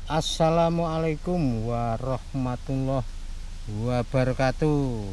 Assalamualaikum warahmatullahi wabarakatuh.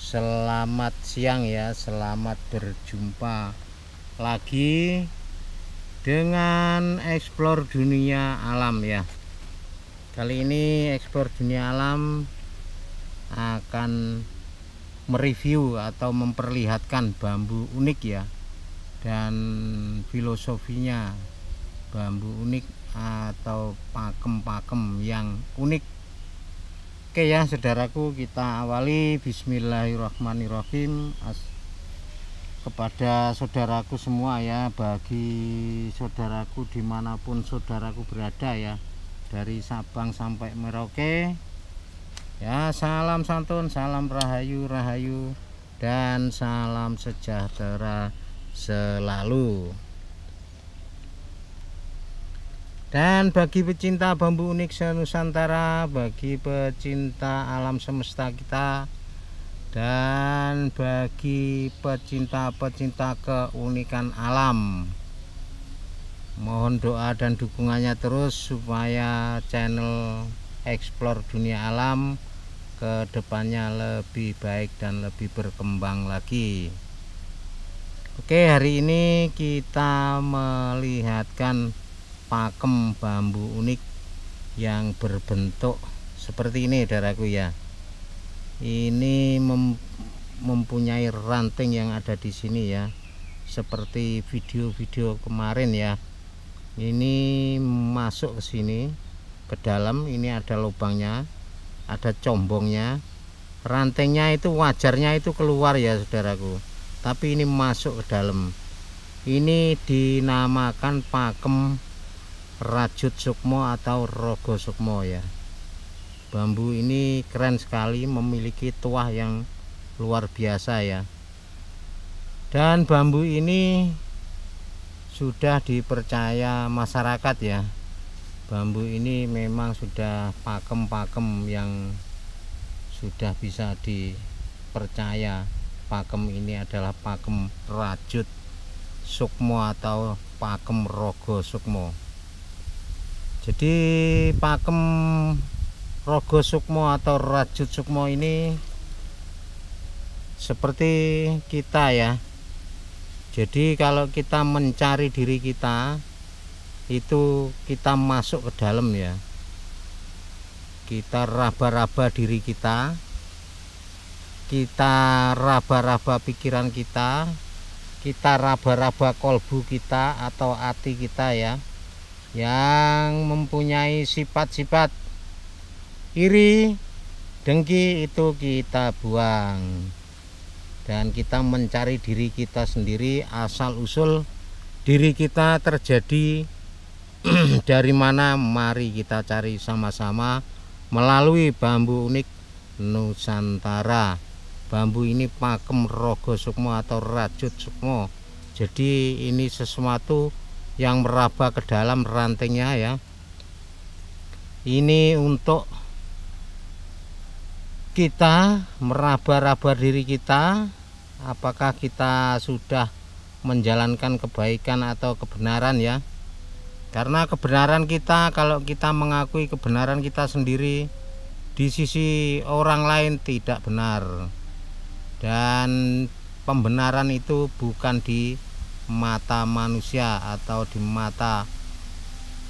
Selamat siang ya, selamat berjumpa lagi dengan Explore Dunia Alam ya. Kali ini Explore Dunia Alam akan mereview atau memperlihatkan bambu unik ya, dan filosofinya bambu unik atau pakem-pakem yang unik. Oke ya saudaraku, kita awali. Bismillahirrahmanirrahim. Kepada saudaraku semua ya, bagi saudaraku dimanapun saudaraku berada ya, dari Sabang sampai Merauke ya, salam santun, salam rahayu rahayu, dan salam sejahtera selalu. Dan bagi pecinta bambu unik se-Nusantara, bagi pecinta alam semesta kita, dan bagi pecinta-pecinta keunikan alam, mohon doa dan dukungannya terus supaya channel Explore Dunia Alam ke depannya lebih baik dan lebih berkembang lagi. Oke, hari ini kita melihatkan pakem bambu unik yang berbentuk seperti ini saudaraku ya. Ini mempunyai ranting yang ada di sini ya, seperti video-video kemarin ya. Ini masuk ke sini ke dalam, ini ada lubangnya, ada combongnya. Rantingnya itu wajarnya itu keluar ya saudaraku, tapi ini masuk ke dalam. Ini dinamakan pakem rajut sukmo atau rogo sukmo ya. Bambu ini keren sekali, memiliki tuah yang luar biasa ya. Dan bambu ini sudah dipercaya masyarakat ya. Bambu ini memang sudah pakem-pakem yang sudah bisa dipercaya. Pakem ini adalah pakem rajut sukmo atau pakem rogo sukmo. Jadi pakem rogo sukmo atau rajut sukmo ini seperti kita ya. Jadi kalau kita mencari diri kita, itu kita masuk ke dalam ya. Kita raba-raba diri kita, kita raba-raba pikiran kita raba-raba kolbu kita atau hati kita ya, yang mempunyai sifat-sifat iri, dengki, itu kita buang, dan kita mencari diri kita sendiri. Asal usul diri kita terjadi dari mana, mari kita cari sama-sama melalui bambu unik Nusantara. Bambu ini pakem rogo sukmo atau rajut sukmo. Jadi ini sesuatu yang meraba ke dalam rantingnya ya. Ini untuk kita meraba-raba diri kita, apakah kita sudah menjalankan kebaikan atau kebenaran ya. Karena kebenaran kita, kalau kita mengakui kebenaran kita sendiri, di sisi orang lain tidak benar. Dan pembenaran itu bukan di mata manusia atau di mata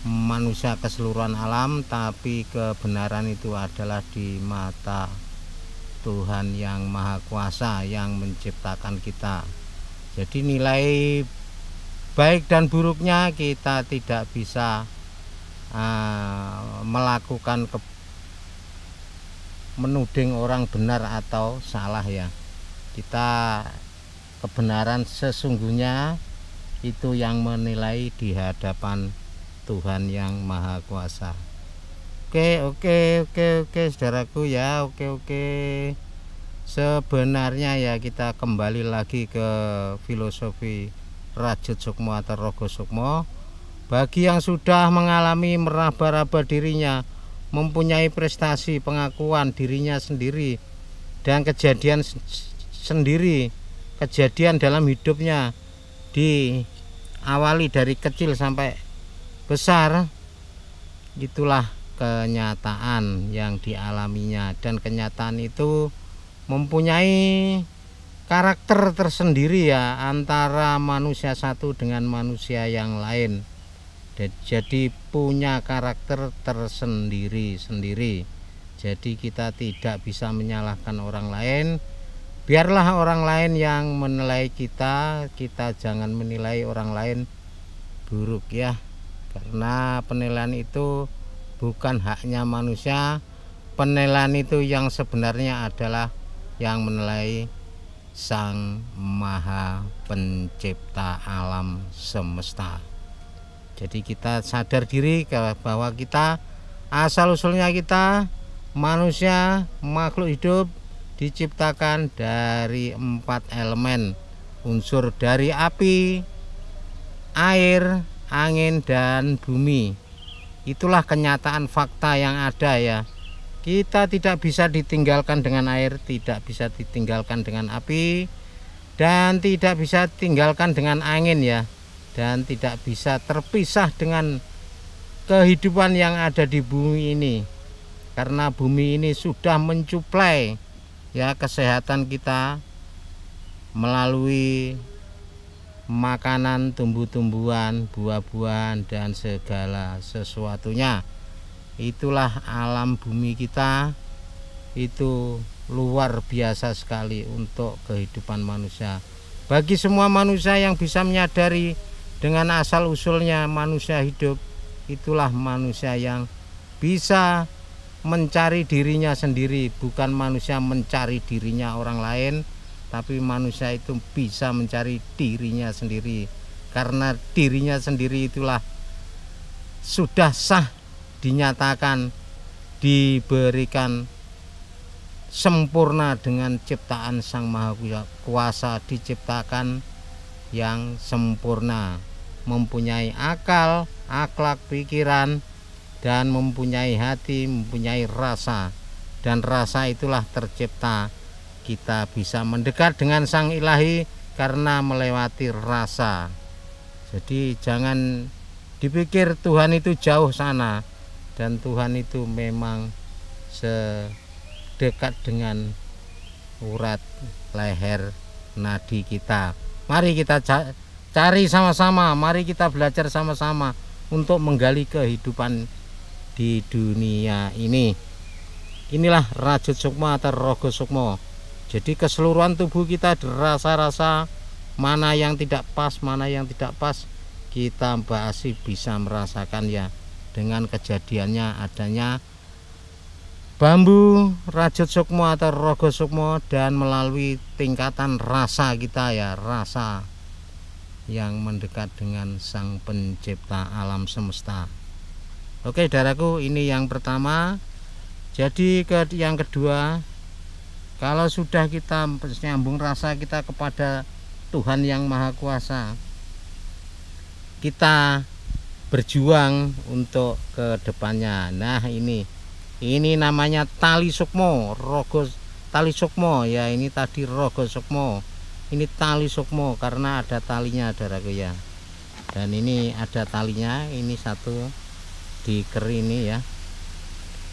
manusia keseluruhan alam, tapi kebenaran itu adalah di mata Tuhan yang Maha Kuasa yang menciptakan kita. Jadi nilai baik dan buruknya kita tidak bisa melakukan menuding orang benar atau salah ya. Kita kebenaran sesungguhnya itu yang menilai di hadapan Tuhan yang Maha Kuasa. Oke saudaraku ya. Oke. Sebenarnya ya, kita kembali lagi ke filosofi rajut sukmo atau rogo sukmo. Bagi yang sudah mengalami meraba-raba dirinya, mempunyai prestasi, pengakuan dirinya sendiri, dan kejadian sendiri, kejadian dalam hidupnya diawali dari kecil sampai besar, itulah kenyataan yang dialaminya, dan kenyataan itu mempunyai karakter tersendiri ya antara manusia satu dengan manusia yang lain. Jadi punya karakter tersendiri-sendiri. Jadi kita tidak bisa menyalahkan orang lain. Biarlah orang lain yang menilai kita, kita jangan menilai orang lain buruk ya. Karena penilaian itu bukan haknya manusia. Penilaian itu yang sebenarnya adalah yang menilai Sang Maha Pencipta alam semesta. Jadi kita sadar diri bahwa kita asal usulnya kita manusia, makhluk hidup, diciptakan dari 4 elemen unsur, dari api, air, angin, dan bumi. Itulah kenyataan fakta yang ada ya. Kita tidak bisa ditinggalkan dengan air, tidak bisa ditinggalkan dengan api, dan tidak bisa ditinggalkan dengan angin ya. Dan tidak bisa terpisah dengan kehidupan yang ada di bumi ini. Karena bumi ini sudah mencuplai ya kesehatan kita melalui makanan, tumbuh-tumbuhan, buah-buahan, dan segala sesuatunya. Itulah alam bumi kita, itu luar biasa sekali untuk kehidupan manusia. Bagi semua manusia yang bisa menyadari dengan asal usulnya manusia hidup, itulah manusia yang bisa mencari dirinya sendiri, bukan manusia mencari dirinya orang lain, tapi manusia itu bisa mencari dirinya sendiri. Karena dirinya sendiri itulah sudah sah, dinyatakan, diberikan sempurna dengan ciptaan Sang Maha Kuasa, diciptakan yang sempurna, mempunyai akal, akhlak, pikiran, dan mempunyai hati, mempunyai rasa. Dan rasa itulah tercipta. Kita bisa mendekat dengan Sang Ilahi karena melewati rasa. Jadi jangan dipikir Tuhan itu jauh sana, dan Tuhan itu memang sedekat dengan urat leher nadi kita. Mari kita cari sama-sama, mari kita belajar sama-sama untuk menggali kehidupan di dunia ini. Inilah Rajut Sukmo atau Rogo Sukmo. Jadi keseluruhan tubuh kita, rasa-rasa mana yang tidak pas, mana yang tidak pas, kita masih bisa merasakan ya, dengan kejadiannya adanya bambu Rajut Sukmo atau Rogo Sukmo, dan melalui tingkatan rasa kita ya, rasa yang mendekat dengan Sang Pencipta alam semesta. Oke saudaraku, ini yang pertama. Jadi yang kedua, kalau sudah kita nyambung rasa kita kepada Tuhan yang Maha Kuasa, kita berjuang untuk ke depannya. Nah ini namanya tali sukmo, rogo tali sukmo ya. Ini tadi rogo sukmo, ini tali sukmo karena ada talinya saudaraku ya. Dan ini ada talinya, ini satu diker ini ya.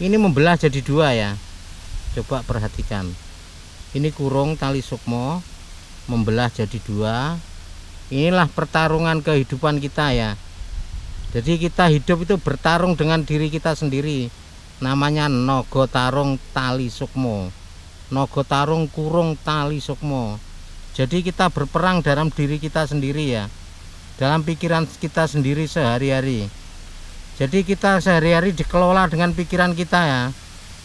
Ini membelah jadi dua ya. Coba perhatikan. Ini kurung tali sukmo membelah jadi dua. Inilah pertarungan kehidupan kita ya. Jadi kita hidup itu bertarung dengan diri kita sendiri. Namanya nogo tarung tali sukmo, nogo tarung kurung tali sukmo. Jadi kita berperang dalam diri kita sendiri ya, dalam pikiran kita sendiri sehari-hari. Jadi kita sehari-hari dikelola dengan pikiran kita ya.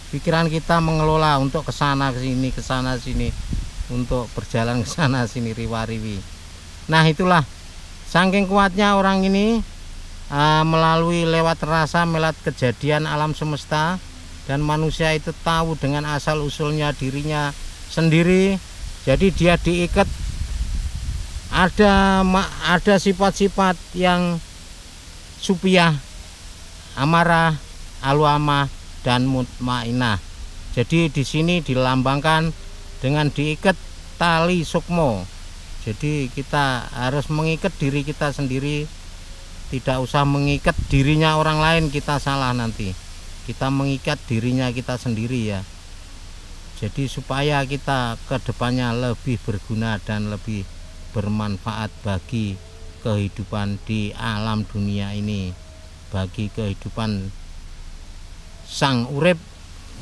Pikiran kita mengelola untuk kesana kesini, kesana sini, untuk berjalan kesana sini riwa-riwi. Nah itulah saking kuatnya orang ini, melalui lewat rasa, melihat kejadian alam semesta, dan manusia itu tahu dengan asal usulnya dirinya sendiri. Jadi dia diikat, ada sifat-sifat yang supiah, amarah, aluamah, dan mutmainah. Jadi di sini dilambangkan dengan diikat tali sukmo. Jadi kita harus mengikat diri kita sendiri Tidak usah mengikat dirinya orang lain, kita salah nanti. Kita mengikat dirinya kita sendiri ya. Jadi supaya kita kedepannya lebih berguna dan lebih bermanfaat bagi kehidupan di alam dunia ini, bagi kehidupan sang urip.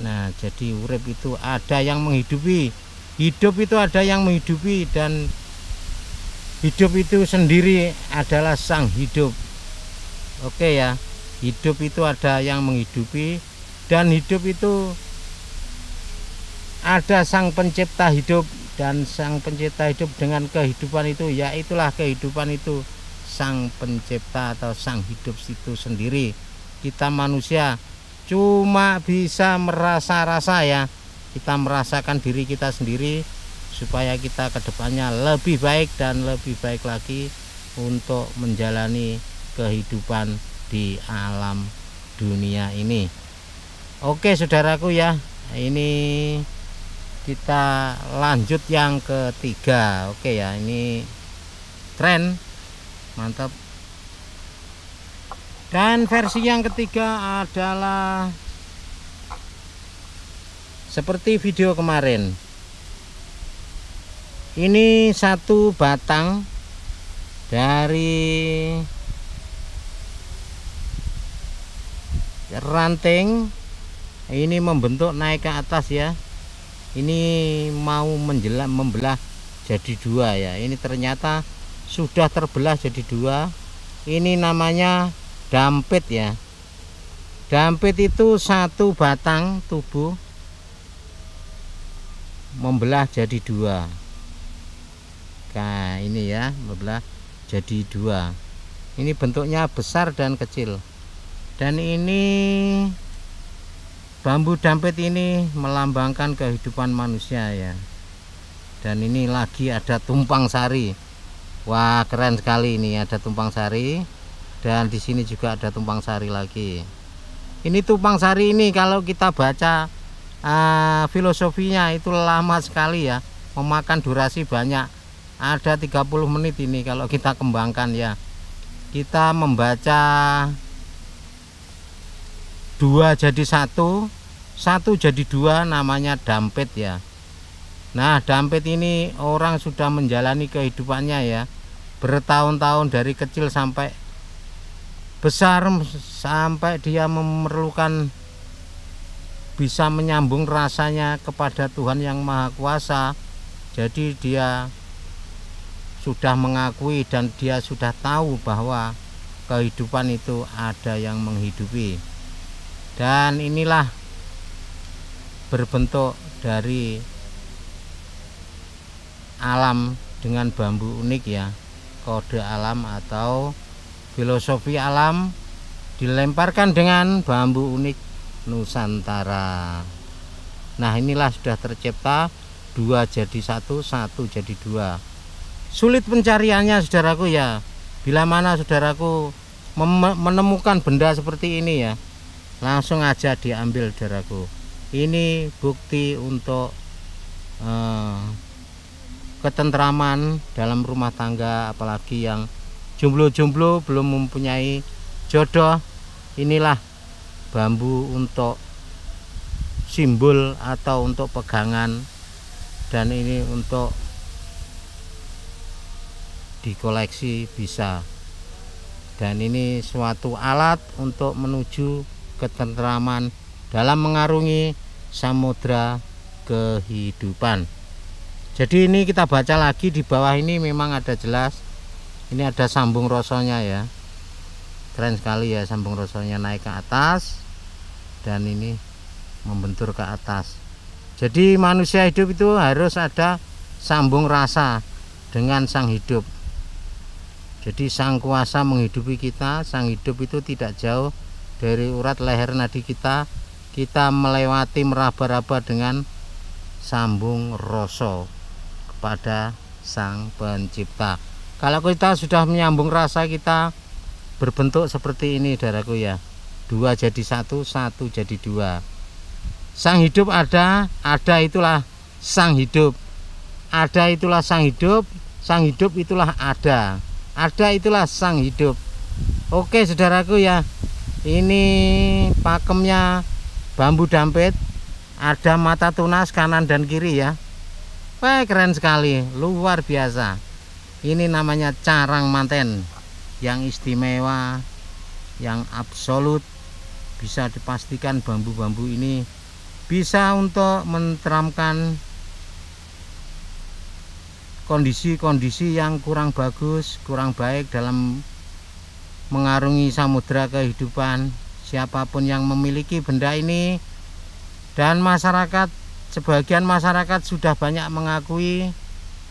Nah, jadi urip itu ada yang menghidupi, hidup itu ada yang menghidupi, dan hidup itu sendiri adalah sang hidup. Oke ya, hidup itu ada yang menghidupi, dan hidup itu ada sang pencipta hidup, dan sang pencipta hidup dengan kehidupan itu, ya itulah kehidupan itu sang pencipta atau sang hidup itu sendiri. Kita manusia cuma bisa merasa-rasa ya, kita merasakan diri kita sendiri supaya kita kedepannya lebih baik dan lebih baik lagi untuk menjalani kehidupan di alam dunia ini. Oke saudaraku ya, ini kita lanjut yang ketiga. Oke ya, ini keren, mantap. Dan versi yang ketiga adalah seperti video kemarin. Ini satu batang dari ranting ini membentuk naik ke atas ya. Ini mau membelah jadi dua ya. Ini ternyata sudah terbelah jadi dua. Ini namanya dampit ya. Dampit itu satu batang tubuh membelah jadi dua. Nah ini ya, membelah jadi dua. Ini bentuknya besar dan kecil. Dan ini bambu dampit ini melambangkan kehidupan manusia ya. Dan ini lagi ada tumpang sari. Wah, keren sekali, ini ada tumpang sari. Dan di sini juga ada tumpang sari lagi. Ini tumpang sari ini kalau kita baca filosofinya itu lama sekali ya, memakan durasi banyak. Ada 30 menit ini kalau kita kembangkan ya. Kita membaca dua jadi satu, satu jadi dua, namanya dampit ya. Nah, dampit ini orang sudah menjalani kehidupannya ya, bertahun-tahun dari kecil sampai besar, sampai dia memerlukan bisa menyambung rasanya kepada Tuhan yang Maha Kuasa. Jadi dia sudah mengakui dan dia sudah tahu bahwa kehidupan itu ada yang menghidupi. Dan inilah berbentuk dari alam dengan bambu unik ya, kode alam atau filosofi alam dilemparkan dengan bambu unik Nusantara. Nah, inilah sudah tercipta dua jadi satu, satu jadi dua. Sulit pencariannya saudaraku ya. Bila mana saudaraku menemukan benda seperti ini ya, langsung aja diambil saudaraku. Ini bukti untuk ketentraman dalam rumah tangga, apalagi yang jomblo-jomblo belum mempunyai jodoh. Inilah bambu untuk simbol atau untuk pegangan, dan ini untuk dikoleksi bisa. Dan ini suatu alat untuk menuju ketentraman dalam mengarungi samudra kehidupan. Jadi ini kita baca lagi di bawah ini memang ada jelas. Ini ada sambung rosonya ya. Keren sekali ya, sambung rosonya naik ke atas dan ini membentur ke atas. Jadi manusia hidup itu harus ada sambung rasa dengan sang hidup. Jadi sang kuasa menghidupi kita, sang hidup itu tidak jauh dari urat leher nadi kita. Kita melewati meraba-raba dengan sambung rasa kepada sang pencipta. Kalau kita sudah menyambung rasa, kita berbentuk seperti ini saudaraku ya. Dua jadi satu, satu jadi dua. Sang hidup ada itulah sang hidup. Ada itulah sang hidup itulah ada itulah sang hidup. Oke saudaraku ya, ini pakemnya bambu dampit, ada mata tunas kanan dan kiri ya. Wah, keren sekali, luar biasa. Ini namanya carang manten yang istimewa, yang absolut. Bisa dipastikan bambu-bambu ini bisa untuk menteramkan kondisi-kondisi yang kurang bagus, kurang baik dalam mengarungi samudera kehidupan. Siapapun yang memiliki benda ini, dan masyarakat, sebagian masyarakat sudah banyak mengakui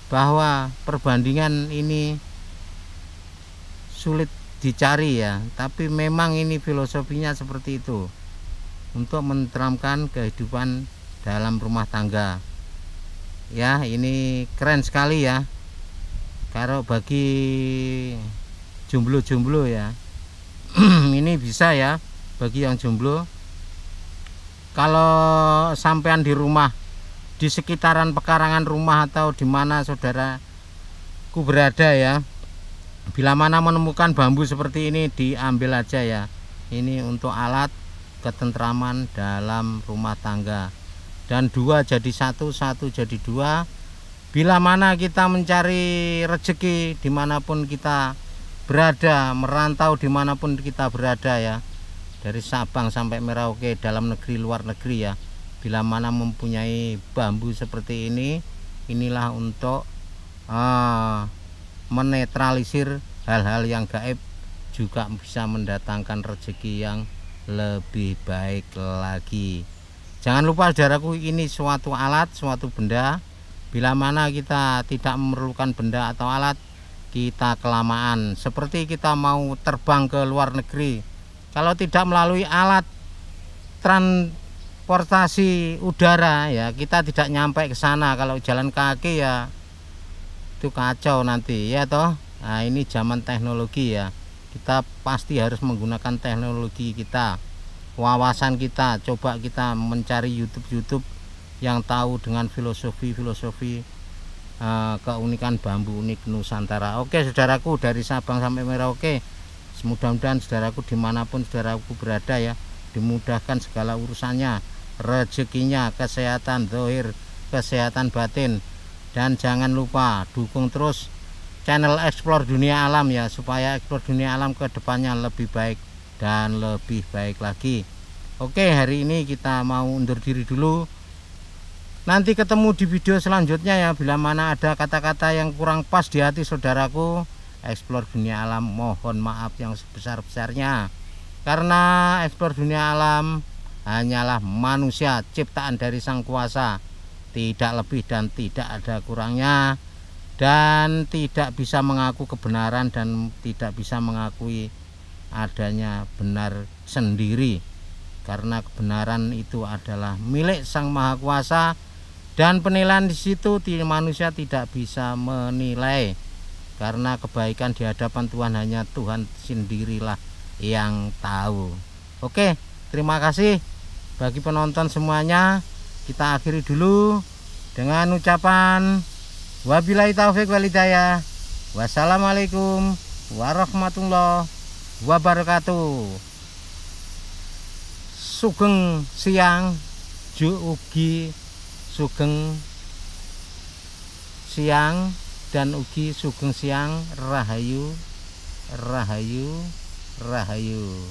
bahwa perbandingan ini sulit dicari ya, tapi memang ini filosofinya seperti itu, untuk menenteramkan kehidupan dalam rumah tangga ya. Ini keren sekali ya, kalau bagi jomblo-jomblo ya ini bisa ya, bagi yang jomblo. Kalau sampean di rumah, di sekitaran pekarangan rumah atau di mana saudaraku berada ya, bila mana menemukan bambu seperti ini, diambil aja ya. Ini untuk alat ketentraman dalam rumah tangga, dan dua jadi satu, satu jadi dua. Bila mana kita mencari rezeki dimanapun kita berada, merantau dimanapun kita berada ya, dari Sabang sampai Merauke, dalam negeri luar negeri ya, bila mana mempunyai bambu seperti ini, inilah untuk menetralisir hal-hal yang gaib, juga bisa mendatangkan rezeki yang lebih baik lagi. Jangan lupa saudaraku, ini suatu alat, suatu benda. Bila mana kita tidak memerlukan benda atau alat, kita kelamaan. Seperti kita mau terbang ke luar negeri, kalau tidak melalui alat transportasi udara ya, kita tidak nyampe ke sana. Kalau jalan kaki ya itu kacau nanti ya toh. Nah, ini zaman teknologi ya, kita pasti harus menggunakan teknologi kita, wawasan kita. Coba kita mencari YouTube yang tahu dengan filosofi keunikan bambu unik Nusantara. Oke saudaraku, dari Sabang sampai Merauke, mudah-mudahan saudaraku dimanapun saudaraku berada ya, dimudahkan segala urusannya, rezekinya, kesehatan zahir, kesehatan batin. Dan jangan lupa dukung terus channel Explore Dunia Alam ya, supaya Explore Dunia Alam ke depannya lebih baik dan lebih baik lagi. Oke, hari ini kita mau undur diri dulu. Nanti ketemu di video selanjutnya ya. Bila mana ada kata-kata yang kurang pas di hati saudaraku, Explore Dunia Alam mohon maaf yang sebesar-besarnya, karena Explore Dunia Alam hanyalah manusia ciptaan dari Sang Kuasa, tidak lebih dan tidak ada kurangnya, dan tidak bisa mengaku kebenaran dan tidak bisa mengakui adanya benar sendiri, karena kebenaran itu adalah milik Sang Maha Kuasa, dan penilaian di situ manusia tidak bisa menilai, karena kebaikan di hadapan Tuhan hanya Tuhan sendirilah yang tahu. Oke, terima kasih bagi penonton semuanya. Kita akhiri dulu dengan ucapan wabillahi taufik wal hidayah. Wassalamualaikum warahmatullahi wabarakatuh. Sugeng siang, ju ugi sugeng siang, dan ugi sugeng siang, rahayu rahayu rahayu.